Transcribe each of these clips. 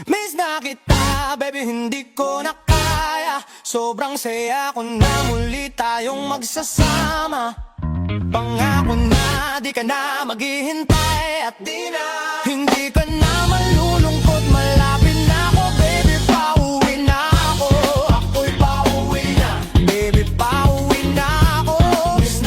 Miss na kita, baby, hindi ko na kaya. Sobrang saya ko na muli tayong magsasama. Pangako na di ka na maghihintay at di na hindi ka na malulungkot. Malapit na ako, baby, pauwi na ako. Ako'y pauwi na, baby, pauwi na ako. Miss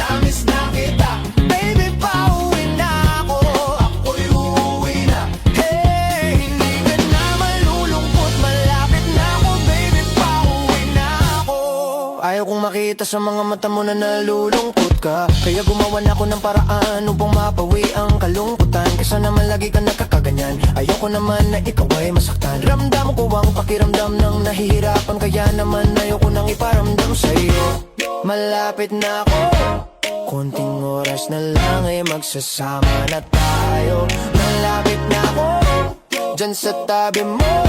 na kita, baby, pauwi na ako. Ako'y uuwi na. Hey, hindi ka na malulungkot. Malapit na ako, baby, pauwi na ako. Ayaw kong makita sa mga mata mo na nalulungkot ka, kaya gumawa na ako ng paraan upang mapawi ang kalungkutan. Kesa naman lagi ka nakakaganyan, ayoko naman na ikaw ay masaktan. Ramdam ko ang pakiramdam ng nahihirapan, kaya naman ayoko nang iparamdam sa'yo. Malapit na ako, konting oras na lang ay magsasama na tayo. Malapit na ako, dyan sa tabi mo.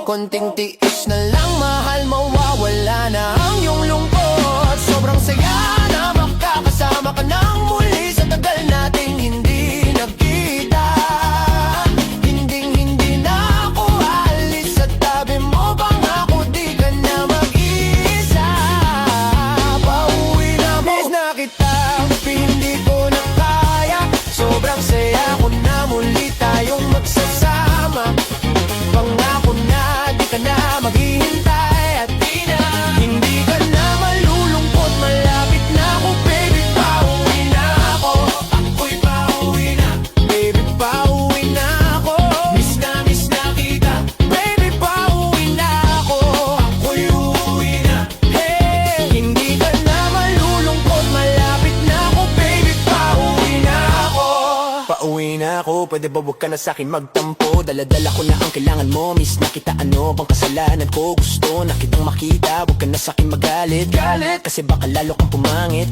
Konting tiis na lang, mahal, mawawala na ang iyong lungkot. Sobrang saya na makakasama ka nang muli sa tagal nating hindi nagkita. Hindi na ako alis sa tabi mo, pangako di ka na mag-iisa. Pauwi na mo. Miss na kita, hindi ko na kaya. Sobrang saya ko na muli tayong magsasama. Pangako na di ka na maghihintay at di na hindi ka na malulungkot. Malapit na ako, baby, pauwi na ako. Ako'y pauwi na, baby, pauwi na ako. Miss na kita, baby, pauwi na ako. Ako'y uuwi na. Hey, hindi ka na malulungkot. Malapit na ako, baby, pauwi na ako. Pauwi na ako, pwede ba huwag ka na sa'kin magtampo? Dala-dala ko na ang kailangan mo. Miss na kita, ano bang kasalanan ko? Gusto na kitang makita, huwag ka na sa'kin magalit. Kasi baka lalo kang pumangit.